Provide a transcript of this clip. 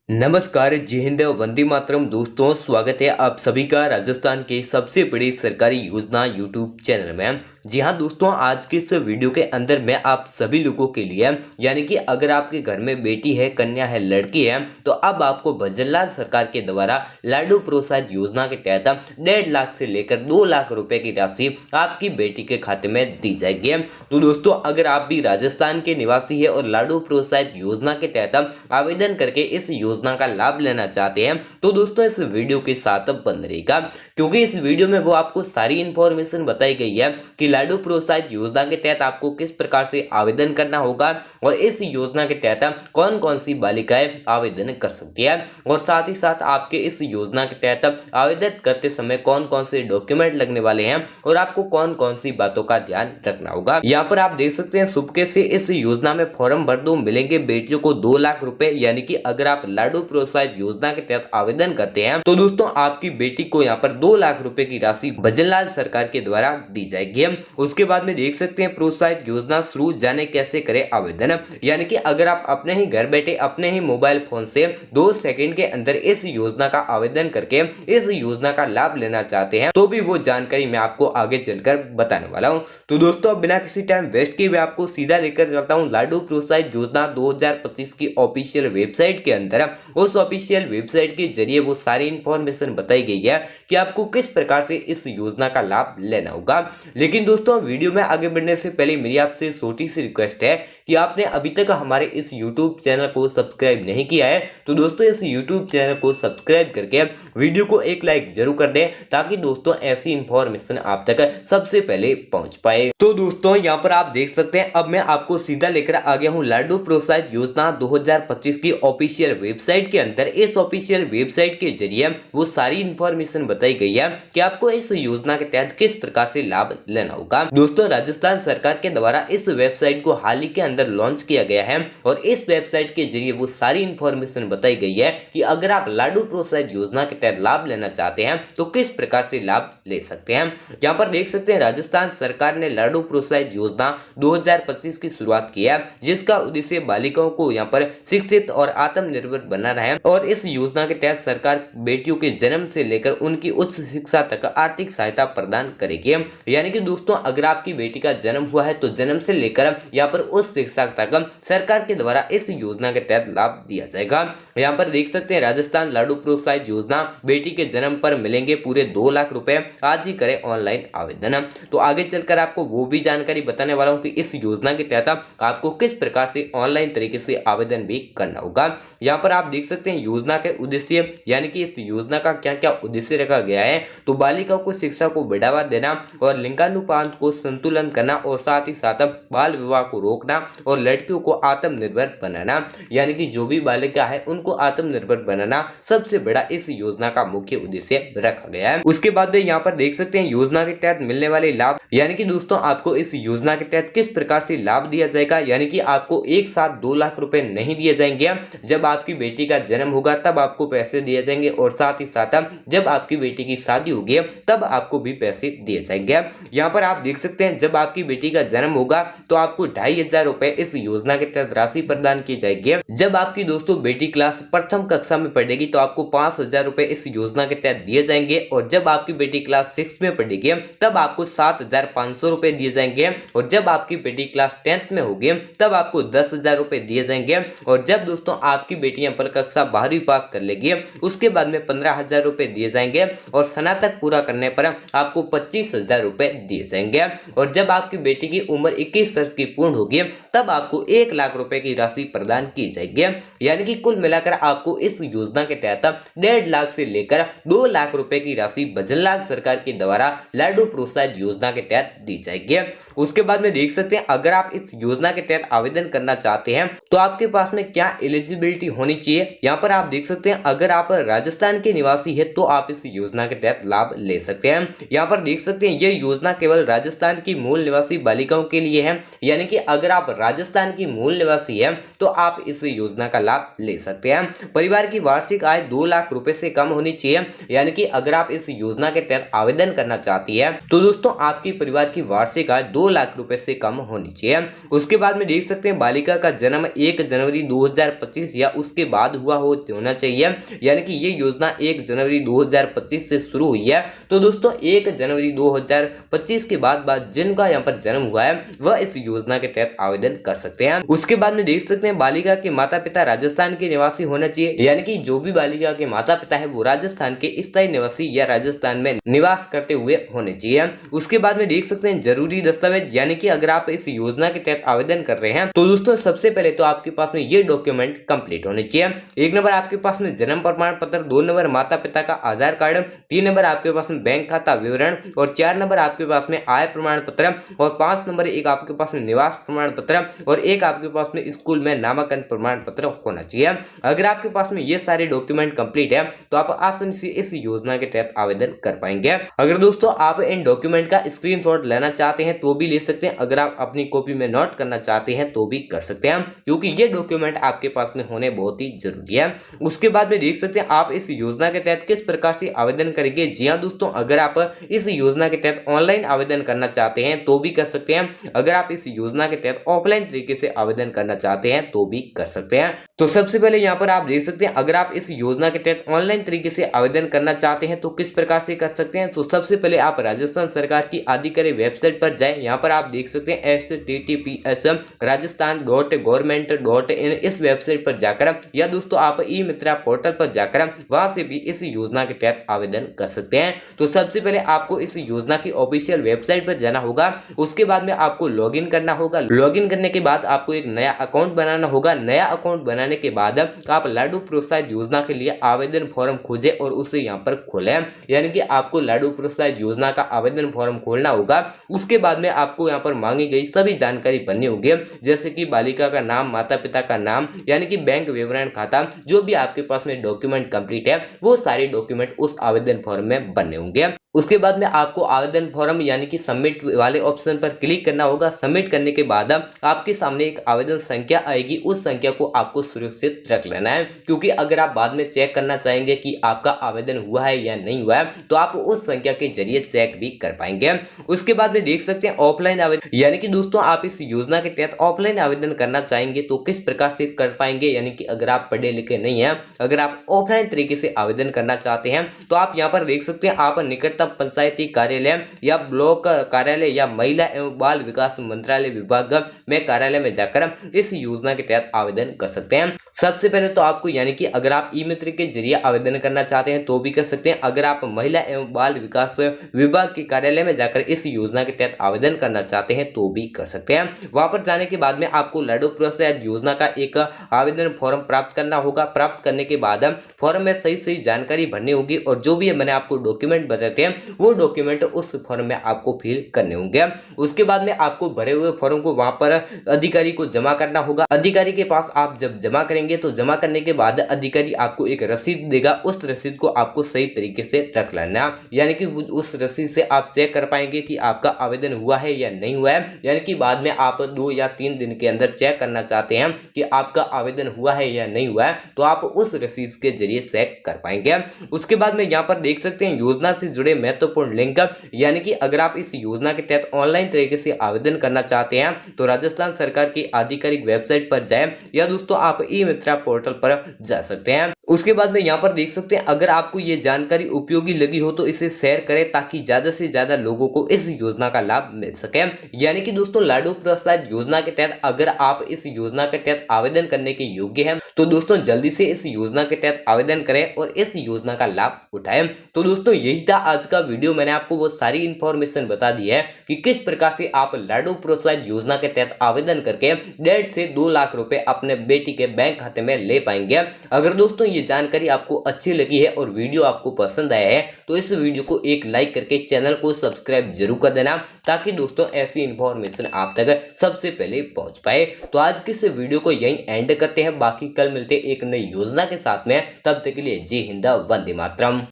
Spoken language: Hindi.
नमस्कार, जय हिंद, वंदे मातरम। दोस्तों, स्वागत है आप सभी का राजस्थान के सबसे बड़ी सरकारी योजना यूट्यूब चैनल में। जी हाँ दोस्तों, आज के इस वीडियो के अंदर मैं आप सभी लोगों के लिए यानी कि अगर आपके घर में बेटी है, कन्या है, लड़की है, तो अब आपको भजनलाल सरकार के द्वारा लाडू प्रोत्साहन योजना के तहत 1.5 लाख से लेकर 2 लाख रुपए की राशि आपकी बेटी के खाते में दी जाएगी। तो दोस्तों, अगर आप भी राजस्थान के निवासी है और लाडू प्रोत्साहन योजना के तहत आवेदन करके इस योजना का लाभ लेना चाहते हैं तो दोस्तों इस वीडियो के साथ बंद रहेगा, क्योंकि इस वीडियो में वो आपको सारी इंफॉर्मेशन बताई गई है कि लाडू प्रोत्साहन योजना के तहत आपको किस प्रकार से आवेदन करना होगा और इस योजना के तहत कौन कौन सी बालिकाएं आवेदन कर सकती है, और साथ ही साथ आपके इस योजना के तहत आवेदन करते समय कौन कौन से डॉक्यूमेंट लगने वाले हैं और आपको कौन कौन सी बातों का ध्यान रखना होगा। यहाँ पर आप देख सकते हैं, सुबह से इस योजना में फॉर्म भर दो, मिलेंगे बेटियों को 2 लाख रुपए। यानी कि अगर आप लाडू प्रोत्साहन योजना के तहत आवेदन करते हैं तो दोस्तों आपकी बेटी को यहाँ पर 2 लाख रुपए की राशि भजनलाल सरकार के द्वारा दी जाएगी। उसके बाद में देख सकते हैं, प्रोत्साहित योजना शुरू जाने कैसे करें आवेदन। यानी कि अगर आप अपने ही घर बैठे अपने ही मोबाइल फोन से 2 सेकंड के अंदर इस योजना का आवेदन करके इस योजना का लाभ लेना चाहते हैं तो भी वो जानकारी मैं आपको आगे चलकर बताने वाला हूँ। तो दोस्तों, बिना किसी टाइम वेस्ट किए मैं आपको सीधा लेकर चलता हूँ लाडू प्रोत्साहन योजना 2025 की ऑफिशियल वेबसाइट के अंदर। उस ऑफिशियल वेबसाइट के जरिए वो सारी इंफॉर्मेशन बताई गई है कि आपको किस प्रकार से इस योजना का लाभ लेना होगा। लेकिन दोस्तों, वीडियो में आगे बढ़ने से पहले मेरी आपसे छोटी सी रिक्वेस्ट है कि आपने अभी तक हमारे इस यूट्यूब चैनल को सब्सक्राइब नहीं किया है तो दोस्तों इस यूट्यूब चैनल को सब्सक्राइब करके वीडियो को एक लाइक जरूर कर दें, ताकि दोस्तों ऐसी इंफॉर्मेशन आप तक सबसे पहले पहुंच पाए। तो दोस्तों, यहाँ पर आप देख सकते हैं, अब मैं आपको सीधा लेकर आ गया हूँ लाडू प्रोत्साहन योजना 2025 की ऑफिशियल वेबसाइट के अंदर। इस ऑफिशियल वेबसाइट के जरिए वो सारी इंफॉर्मेशन बताई गई है कि आपको इस योजना के तहत किस प्रकार से लाभ लेना होगा। दोस्तों, राजस्थान सरकार के द्वारा इस वेबसाइट को हाल ही के अंदर लॉन्च किया गया है और इस वेबसाइट के जरिए वो सारी इंफॉर्मेशन बताई गई है कि अगर आप लाडू प्रोत्साहन योजना के तहत लाभ लेना चाहते हैं तो किस प्रकार से लाभ ले सकते हैं। यहाँ पर देख सकते हैं, राजस्थान सरकार ने लाडू प्रोत्साहन योजना 2025 की शुरुआत की है, जिसका उद्देश्य बालिकाओं को यहाँ पर शिक्षित और आत्मनिर्भर बनाना है। और इस योजना के तहत सरकार बेटियों के जन्म से लेकर उनकी उच्च शिक्षा तक आर्थिक सहायता प्रदान करेगी। यानी कि दोस्तों, अगर आपकी बेटी का जन्म हुआ है तो जन्म से लेकर यहाँ पर उच्च शिक्षा तक सरकार के द्वारा इस योजना के तहत लाभ दिया जाएगा। यहाँ पर देख सकते हैं, राजस्थान लाडू प्रोत्साहन योजना, बेटी के जन्म पर मिलेंगे पूरे 2 लाख रुपए। आज ही करें ऑनलाइन आवेदन। तो आगे चलकर आपको वो भी जानकारी बताने वाला हूँ कि इस योजना के तहत आपको किस प्रकार से ऑनलाइन तरीके से आवेदन भी करना होगा। यहाँ पर आप देख सकते हैं, योजना के उद्देश्य, यानी कि इस योजना का क्या क्या उद्देश्य रखा गया है। तो बालिकाओं को शिक्षा को बढ़ावा देना और लिंगानुपात को संतुलन करना और साथ ही साथ बाल विवाह को रोकना और लड़कियों को आत्मनिर्भर बनाना। यानी कि जो भी बालिका है उनको आत्मनिर्भर बनाना सबसे बड़ा इस योजना का मुख्य उद्देश्य रखा गया है। उसके बाद में यहाँ पर देख सकते हैं, योजना के तहत मिलने वाले लाभ। यानी कि दोस्तों, आपको इस योजना के तहत किस प्रकार से लाभ दिया जाएगा। यानी कि आपको एक साथ 2 लाख रुपए नहीं दिए जाएंगे। जब आपकी बेटी का जन्म होगा तब आपको पैसे दिए जाएंगे और साथ ही साथ जब आपकी बेटी की शादी होगी तब आपको भी पैसे दिए जाएंगे। यहाँ पर आप देख सकते हैं, जब आपकी बेटी का जन्म होगा तो आपको 2500 रुपए इस योजना के तहत राशि प्रदान की जाएगी। जब आपकी दोस्तों बेटी क्लास प्रथम कक्षा में पढ़ेगी तो आपको 5000 रुपए इस योजना के तहत दिए जाएंगे, और जब आपकी बेटी क्लास 6 में पढ़ेगी तब आपको 7500 रुपए दिए जाएंगे, और जब आपकी बेटी क्लास 10th में होगी तब आपको 10,000 रुपए दिए जाएंगे, और जब दोस्तों आपकी बेटी यहाँ पर कक्षा 12वीं पास कर लेगी उसके बाद में 15,000 रुपए दिए जाएंगे, और स्नातक पूरा करने पर आपको 25,000 रुपए दिए जाएंगे, और जब आपकी बेटी की उम्र 21 वर्ष की पूर्ण होगी तब आपको 1 लाख रुपए की राशि प्रदान की जाएगी। यानी कि कुल मिलाकर आपको इस योजना के तहत 1.5 लाख से लेकर 2 लाख रुपए की राशि भजनलाल सरकार के द्वारा लाडू प्रोत्साहन योजना के तहत दी जाएगी। उसके बाद में देख सकते हैं, अगर आप इस योजना के तहत आवेदन करना चाहते हैं तो आपके पास में क्या एलिजिबिलिटी होनी चाहिए। यहाँ पर आप देख सकते हैं, अगर आप राजस्थान के निवासी है तो आप इस योजना के तहत लाभ ले सकते हैं। यहाँ पर देख सकते हैं, यह योजना केवल राजस्थान की मूल निवासी बालिकाओं के लिए है। यानी कि अगर आप राजस्थान की मूल निवासी है तो आप इस योजना का लाभ ले सकते हैं। परिवार की वार्षिक आय 2 लाख रुपए से कम होनी चाहिए। यानी कि अगर आप इस योजना के तहत आवेदन करना चाहती है तो दोस्तों आपकी परिवार की वार्षिक आय 2 लाख रुपए से कम होनी चाहिए। उसके बाद में देख सकते हैं, बालिका का जन्म 1 जनवरी 2025 या उसके बाद हुआ होना चाहिए, यानी कि ये योजना 1 जनवरी 2025 से शुरू हुई है। तो दोस्तों 1 जनवरी 2025 के बाद जिनका यहाँ पर जन्म हुआ है वह इस योजना के तहत आवेदन कर सकते हैं। उसके बाद में देख सकते हैं बालिका के माता पिता राजस्थान के निवासी होना चाहिए, यानी कि जो भी बालिका के माता पिता है वो राजस्थान के स्थायी निवासी या राजस्थान में निवास करते हुए होने चाहिए। उसके बाद में देख सकते हैं जरूरी दस्तावेज, यानी कि अगर आप इस योजना के तहत आवेदन कर रहे हैं तो दोस्तों सबसे पहले तो आपके पास में ये डॉक्यूमेंट कंप्लीट होने चाहिए। 1 नंबर आपके पास में जन्म प्रमाण पत्र, 2 नंबर माता पिता का आधार कार्ड, 3 नंबर आपके पास में बैंक खाता विवरण और 4 नंबर आपके पास में आय प्रमाण पत्र और 5 नंबर एक आपके पास में निवास प्रमाण पत्र और एक आपके पास में स्कूल में नामांकन प्रमाण पत्र होना चाहिए। अगर आपके पास में ये सारे डॉक्यूमेंट कंप्लीट है तो आप आसानी से इस योजना के तहत आवेदन कर पाएंगे। अगर दोस्तों आप इन डॉक्यूमेंट का स्क्रीनशॉट लेना चाहते हैं तो भी ले सकते हैं, अगर आप अपनी कॉपी में नोट करना चाहते हैं तो भी कर सकते हैं, क्योंकि ये डॉक्यूमेंट आपके पास में होने बहुत ही जरूरी है। उसके बाद में देख सकते हैं आप इस योजना के तहत किस प्रकार से आवेदन करेंगे। जी हाँ दोस्तों, अगर आप इस योजना के तहत ऑनलाइन आवेदन करना चाहते हैं तो भी कर सकते हैं, अगर आप इस योजना के तहत ऑफलाइन तरीके से आवेदन करना चाहते हैं तो भी कर सकते हैं। तो सबसे पहले यहाँ पर आप देख सकते हैं अगर आप इस योजना के तहत ऑनलाइन तरीके से आवेदन करना चाहते हैं तो किस प्रकार से कर सकते हैं। तो सबसे पहले आप राजस्थान सरकार की आधिकारिक वेबसाइट पर जाएं, यहाँ पर आप देख सकते हैं https rajasthan.government.in इस वेबसाइट पर जाकर, या दोस्तों आप ई मित्रा पोर्टल पर जाकर वहां से भी इस योजना के तहत आवेदन कर सकते हैं। तो सबसे पहले आपको इस योजना की ऑफिशियल वेबसाइट पर जाना होगा, उसके बाद में आपको लॉगिन करना होगा। लॉगिन करने के बाद आपको एक नया अकाउंट बनाना होगा। नया अकाउंट बनाने के बाद आप लाडू प्रोत्साहित योजना के लिए आवेदन फॉर्म खोजें और उसे यहाँ पर खोलें, यानी कि आपको लाडू प्रोत्साहित योजना का आवेदन फॉर्म खोलना होगा। उसके बाद में आपको यहाँ पर मांगी गई सभी जानकारी भरनी होगी, जैसे कि बालिका का नाम, माता पिता का नाम, यानी कि बैंक विवरण, खाता, जो भी आपके पास में डॉक्यूमेंट कंप्लीट है वो सारे डॉक्यूमेंट उस आवेदन फॉर्म में भरने होंगे। उसके बाद में आपको आवेदन फॉर्म यानी कि सबमिट वाले ऑप्शन पर क्लिक करना होगा। सबमिट करने के बाद आपके सामने एक आवेदन संख्या आएगी, उस संख्या को आपको सुरक्षित रख लेना है, क्योंकि अगर आप बाद में चेक करना चाहेंगे कि आपका आवेदन हुआ है या नहीं हुआ है तो आप उस संख्या के जरिए चेक भी कर पाएंगे। उसके बाद में देख सकते हैं ऑफलाइन आवेदन, यानी कि दोस्तों आप इस योजना के तहत ऑफलाइन आवेदन करना चाहेंगे तो किस प्रकार से कर पाएंगे, यानी कि अगर आप पढ़े लिखे नहीं है, अगर आप ऑफलाइन तरीके से आवेदन करना चाहते हैं तो आप यहाँ पर देख सकते हैं आप निकटतम पंचायती कार्यालय या ब्लॉक कार्यालय या महिला एवं बाल विकास मंत्रालय विभाग में कार्यालय में जाकर इस योजना के तहत आवेदन कर सकते हैं। सबसे पहले तो आपको, यानी कि अगर आप ई मित्र के जरिए आवेदन करना चाहते हैं तो भी कर सकते हैं, अगर आप महिला एवं बाल विकास विभाग के कार्यालय में जाकर इस योजना के तहत आवेदन करना चाहते हैं तो भी कर सकते हैं। वहां पर जाने के बाद में आपको लाडू प्रोत्साहित योजना का एक आवेदन फॉर्म प्राप्त करना होगा। प्राप्त करने के बाद फॉर्म में सही जानकारी भरनी होगी और जो भी मैंने आपको डॉक्यूमेंट बताते हैं वो डॉक्यूमेंट उस फॉर्म में आपको फिल करने होंगे। उसके बाद में आपको भरे हुए फॉर्म को वहां पर अधिकारी को जमा करना होगा। अधिकारी के पास आप जब जमा करेंगे तो जमा करने के बाद अधिकारी आपको एक रसीद देगा, उस रसीद को आपको सही तरीके से रख लेना, यानी कि उस रसीद से आप चेक कर पाएंगे कि आपका आवेदन हुआ है या नहीं हुआ है, यानी कि बाद में आप 2 या 3 दिन के अंदर चेक करना चाहते हैं कि आपका आवेदन हुआ है या नहीं हुआ है तो आप उस रसीद के जरिए चेक कर पाएंगे। उसके बाद में यहाँ पर देख सकते हैं योजना से जुड़े महत्वपूर्ण लिंक, यानी कि अगर आप इस योजना के तहत ऑनलाइन तरीके से आवेदन करना चाहते हैं तो राजस्थान सरकार की आधिकारिक वेबसाइट पर जाएं या दोस्तों आप ई मित्रा पोर्टल पर जा सकते हैं। उसके बाद में यहाँ पर देख सकते हैं अगर आपको ये जानकारी उपयोगी लगी हो तो इसे शेयर करें ताकि ज्यादा से ज्यादा लोगों को इस योजना का लाभ मिल सके। यानी कि दोस्तों लाडू प्रोत्साहित योजना के तहत अगर आप इस योजना के तहत आवेदन करने के योग्य हैं तो दोस्तों जल्दी से इस योजना के तहत आवेदन करें और इस योजना का लाभ उठाएं। तो दोस्तों यही था आज का वीडियो, मैंने आपको वो सारी इंफॉर्मेशन बता दी है कि किस प्रकार से आप लाडू प्रोत्साहित योजना के तहत आवेदन करके 1.5 से 2 लाख रुपए अपने बेटी के बैंक खाते में ले पाएंगे। अगर दोस्तों ये जानकारी आपको अच्छी लगी है और वीडियो आपको पसंद आया है तो इस वीडियो को एक लाइक करके चैनल को सब्सक्राइब जरूर कर देना ताकि दोस्तों ऐसी इंफॉर्मेशन आप तक सबसे पहले पहुंच पाए। तो आज के इस वीडियो को यहीं एंड करते हैं, बाकी कल मिलते एक नई योजना के साथ में, तब तक के लिए जय हिंद, वंदे मातरम।